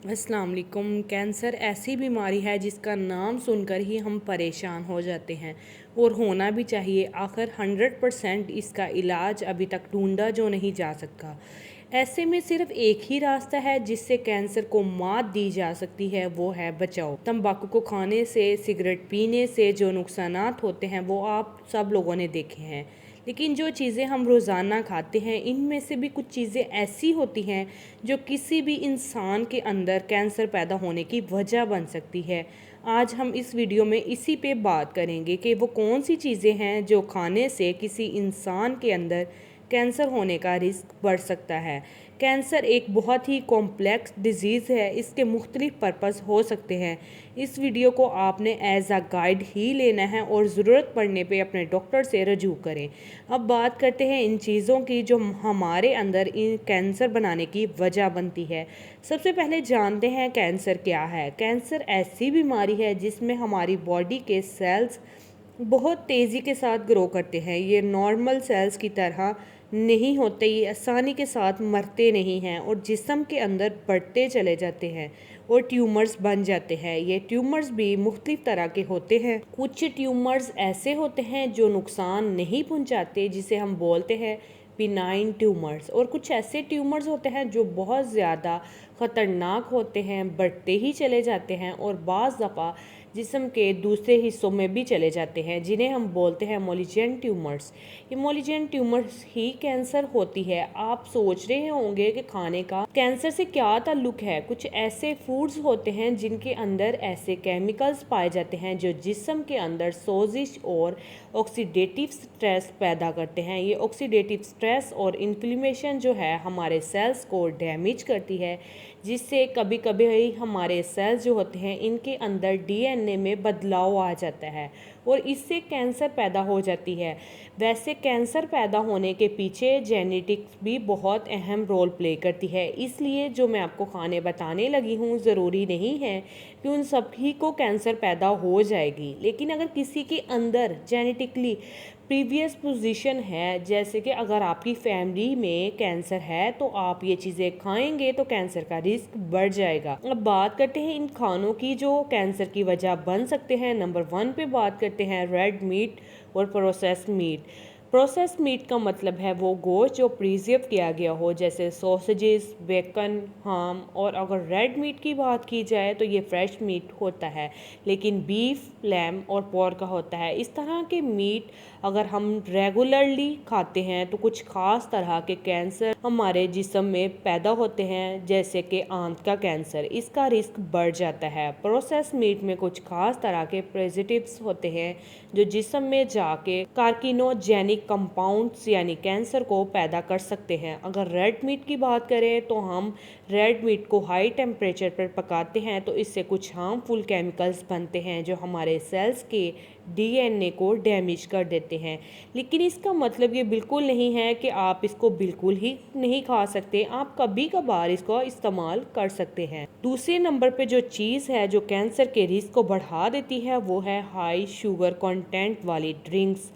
अस्सलाम वालेकुम। कैंसर ऐसी बीमारी है जिसका नाम सुनकर ही हम परेशान हो जाते हैं और होना भी चाहिए। आखिर 100% इसका इलाज अभी तक ढूंढा जो नहीं जा सका। ऐसे में सिर्फ एक ही रास्ता है जिससे कैंसर को मात दी जा सकती है, वो है बचाओ। तंबाकू को खाने से, सिगरेट पीने से जो नुकसानात होते हैं वो आप सब लोगों ने देखे हैं। लेकिन जो चीज़ें हम रोज़ाना खाते हैं इनमें से भी कुछ चीज़ें ऐसी होती हैं जो किसी भी इंसान के अंदर कैंसर पैदा होने की वजह बन सकती है। आज हम इस वीडियो में इसी पे बात करेंगे कि वो कौन सी चीज़ें हैं जो खाने से किसी इंसान के अंदर कैंसर होने का रिस्क बढ़ सकता है। कैंसर एक बहुत ही कॉम्प्लेक्स डिजीज़ है, इसके मुख्तलिफ पर्पस हो सकते हैं। इस वीडियो को आपने एज अ गाइड ही लेना है और ज़रूरत पड़ने पे अपने डॉक्टर से रजू करें। अब बात करते हैं इन चीज़ों की जो हमारे अंदर इन कैंसर बनाने की वजह बनती है। सबसे पहले जानते हैं कैंसर क्या है। कैंसर ऐसी बीमारी है जिसमें हमारी बॉडी के सेल्स बहुत तेज़ी के साथ ग्रो करते हैं। ये नॉर्मल सेल्स की तरह नहीं होते, ये आसानी के साथ मरते नहीं हैं और जिस्म के अंदर बढ़ते चले जाते हैं और ट्यूमर्स बन जाते हैं। ये ट्यूमर्स भी मुख्तलिफ तरह के होते हैं। कुछ ट्यूमर्स ऐसे होते हैं जो नुकसान नहीं पहुंचाते, जिसे हम बोलते हैं बिनाइन ट्यूमर्स, और कुछ ऐसे ट्यूमर्स होते हैं जो बहुत ज़्यादा ख़तरनाक होते हैं, बढ़ते ही चले जाते हैं और बाज़ दफ़ा जिस्म के दूसरे हिस्सों में भी चले जाते हैं, जिन्हें हम बोलते हैं मोलिजेंट ट्यूमर्स। ये मोलिजेंट ट्यूमर्स ही कैंसर होती है। आप सोच रहे होंगे कि खाने का कैंसर से क्या ताल्लुक है। कुछ ऐसे फूड्स होते हैं जिनके अंदर ऐसे केमिकल्स पाए जाते हैं जो जिस्म के अंदर सोजिश और ऑक्सीडेटिव स्ट्रेस पैदा करते हैं। ये ऑक्सीडेटिव स्ट्रेस और इन्फ्लेमेशन जो है हमारे सेल्स को डैमेज करती है, जिससे कभी कभी हमारे सेल्स जो होते हैं इनके अंदर डीएनए में बदलाव आ जाता है और इससे कैंसर पैदा हो जाती है। वैसे कैंसर पैदा होने के पीछे जेनेटिक्स भी बहुत अहम रोल प्ले करती है, इसलिए जो मैं आपको खाने बताने लगी हूँ ज़रूरी नहीं है कि उन सभी को कैंसर पैदा हो जाएगी। लेकिन अगर किसी के अंदर जेनेटिकली प्रीवियस पोजीशन है, जैसे कि अगर आपकी फैमिली में कैंसर है तो आप ये चीज़ें खाएंगे तो कैंसर का रिस्क बढ़ जाएगा। अब बात करते हैं इन खानों की जो कैंसर की वजह बन सकते हैं। नंबर 1 पे बात करते हैं रेड मीट और प्रोसेस्ड मीट। प्रोसेस मीट का मतलब है वो गोश्त जो प्रिजर्व किया गया हो, जैसे सॉसेजेस, बेकन, हाम। और अगर रेड मीट की बात की जाए तो ये फ्रेश मीट होता है, लेकिन बीफ, लैम और पोर्क का होता है। इस तरह के मीट अगर हम रेगुलरली खाते हैं तो कुछ ख़ास तरह के कैंसर हमारे जिस्म में पैदा होते हैं, जैसे कि आंत का कैंसर। इसका रिस्क बढ़ जाता है। प्रोसेस मीट में कुछ ख़ास तरह के प्रेजर्वेटिव्स होते हैं जो जिस्म में जाके कार्किनोजेनिक कंपाउंड्स यानी कैंसर को पैदा कर सकते हैं। अगर रेड मीट की बात करें तो हम रेड मीट को हाई टेम्परेचर पर पकाते हैं तो इससे कुछ हार्मफुल केमिकल्स बनते हैं जो हमारे सेल्स के डीएनए को डैमेज कर देते हैं। लेकिन इसका मतलब ये बिल्कुल नहीं है कि आप इसको बिल्कुल ही नहीं खा सकते, आप कभी कभार इसको इस्तेमाल कर सकते हैं। दूसरे नंबर पे जो चीज़ है जो कैंसर के रिस्क को बढ़ा देती है वो है हाई शुगर कंटेंट वाली ड्रिंक्स,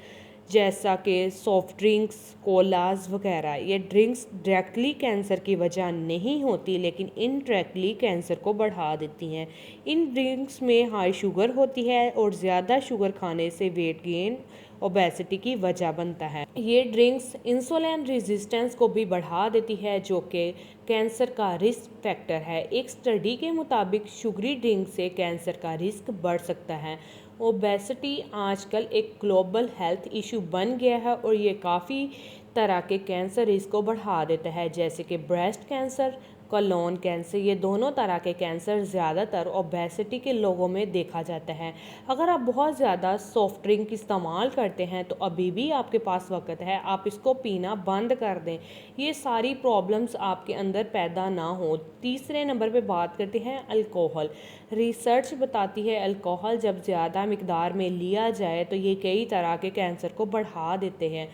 जैसा कि सॉफ्ट ड्रिंक्स, कोलाज वगैरह। ये ड्रिंक्स डायरेक्टली कैंसर की वजह नहीं होती, लेकिन इनडायरेक्टली कैंसर को बढ़ा देती हैं। इन ड्रिंक्स में हाई शुगर होती है और ज़्यादा शुगर खाने से वेट गेन, ओबेसिटी की वजह बनता है। ये ड्रिंक्स इंसुलिन रेजिस्टेंस को भी बढ़ा देती है, जो कि कैंसर का रिस्क फैक्टर है। एक स्टडी के मुताबिक शुगरी ड्रिंक से कैंसर का रिस्क बढ़ सकता है। ओबेसिटी आजकल एक ग्लोबल हेल्थ इशू बन गया है और ये काफ़ी तरह के कैंसर रिस्क को बढ़ा देता है, जैसे कि ब्रेस्ट कैंसर, कोलोन कैंसर। ये दोनों तरह के कैंसर ज़्यादातर ओबेसिटी के लोगों में देखा जाता है। अगर आप बहुत ज़्यादा सॉफ्ट ड्रिंक इस्तेमाल करते हैं तो अभी भी आपके पास वक्त है, आप इसको पीना बंद कर दें, ये सारी प्रॉब्लम्स आपके अंदर पैदा ना हो। तीसरे नंबर पे बात करते हैं अल्कोहल। रिसर्च बताती है अल्कोहल जब ज़्यादा मिकदार में लिया जाए तो ये कई तरह के कैंसर को बढ़ा देते हैं,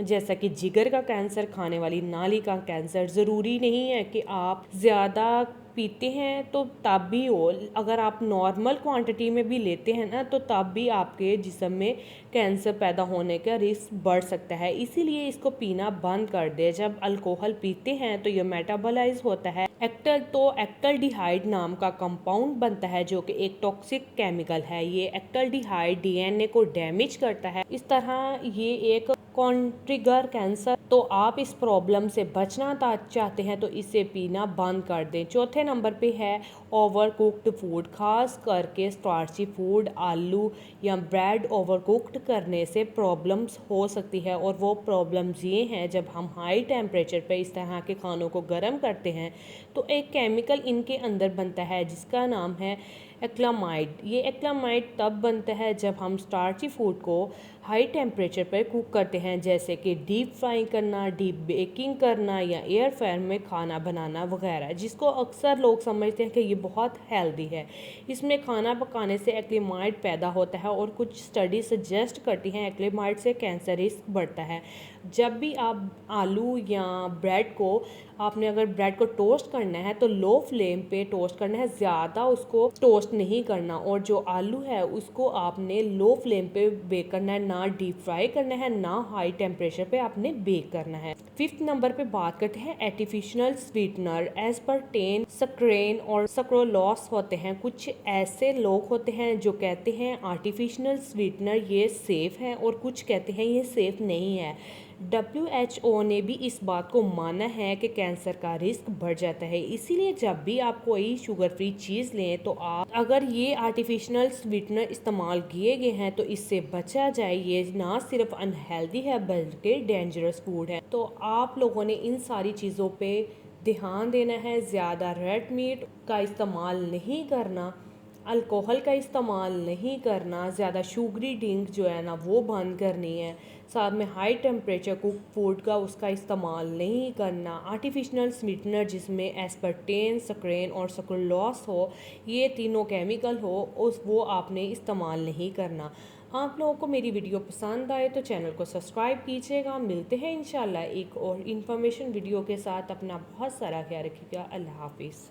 जैसा कि जिगर का कैंसर, खाने वाली नाली का कैंसर। ज़रूरी नहीं है कि आप ज़्यादा पीते हैं तो तब भी हो, अगर आप नॉर्मल क्वांटिटी में भी लेते हैं ना तो तब भी आपके जिस्म में कैंसर पैदा होने का रिस्क बढ़ सकता है। इसीलिए इसको पीना बंद कर दे। जब अल्कोहल पीते हैं तो ये मेटाबोलाइज होता है एक्टल्डिहाइड नाम का कंपाउंड बनता है जो कि एक टॉक्सिक केमिकल है। ये एक्टल्डिहाइड डीएनए को डैमेज करता है। इस तरह ये एक ट्रिगर कैंसर। तो आप इस प्रॉब्लम से बचना चाहते हैं तो इसे पीना बंद कर दें। चौथे नंबर पे है ओवर कुक्ड फूड, खास करके स्टार्ची फूड, आलू या ब्रेड ओवर कुक्ड करने से प्रॉब्लम्स हो सकती है। और वो प्रॉब्लम्स ये हैं, जब हम हाई टेम्परेचर पे इस तरह के खानों को गर्म करते हैं तो एक केमिकल इनके अंदर बनता है जिसका नाम है एक्लामाइड। ये एक्लामाइड तब बनता है जब हम स्टार्ची फूड को हाई टेम्परेचर पर कुक करते हैं, जैसे कि डीप फ्राई करना, डीप बेकिंग करना या एयर फ्रायर में खाना बनाना वगैरह, जिसको अक्सर लोग समझते हैं कि ये बहुत हेल्दी है। इसमें खाना पकाने से एक्लेमाइड पैदा होता है और कुछ स्टडी सजेस्ट करती हैं एक्लेमाइड से कैंसर रिस्क बढ़ता है। जब भी आप आलू या ब्रेड को आपने अगर ब्रेड को टोस्ट करना है तो लो फ्लेम पे टोस्ट करना है, ज़्यादा उसको टोस्ट नहीं करना। और जो आलू है उसको आपने लो फ्लेम पे बेक करना है, ना डीप फ्राई करना है, ना हाई टेम्परेचर पे आपने बेक करना है। फिफ्थ नंबर पे बात करते हैं आर्टिफिशियल स्वीटनर। एस्पर्टेन, सक्रेन और सक्रोलोस होते हैं। कुछ ऐसे लोग होते हैं जो कहते हैं आर्टिफिशियल स्वीटनर ये सेफ़ है और कुछ कहते हैं ये सेफ़ नहीं है। WHO ने भी इस बात को माना है कि कैंसर का रिस्क बढ़ जाता है। इसीलिए जब भी आप कोई शुगर फ्री चीज़ लें तो आप अगर ये आर्टिफिशियल स्वीटनर इस्तेमाल किए गए हैं तो इससे बचा जाए। ये ना सिर्फ अनहेल्दी है बल्कि डेंजरस फूड है। तो आप लोगों ने इन सारी चीज़ों पे ध्यान देना है। ज़्यादा रेड मीट का इस्तेमाल नहीं करना, अल्कोहल का इस्तेमाल नहीं करना, ज़्यादा शुगरी ड्रिंक जो है ना वो बंद करनी है। साथ में हाई टेम्परेचर कुक फूड का उसका इस्तेमाल नहीं करना। आर्टिफिशियल स्वीटनर जिसमें एस्पर्टेन, सक्रेन और सक्रोलोस हो, ये तीनों केमिकल हो, वो आपने इस्तेमाल नहीं करना। आप लोगों को मेरी वीडियो पसंद आए तो चैनल को सब्सक्राइब कीजिएगा। मिलते हैं इंशाल्लाह एक और इन्फॉर्मेशन वीडियो के साथ। अपना बहुत सारा ख्याल रखिएगा। अल्लाह हाफिज़।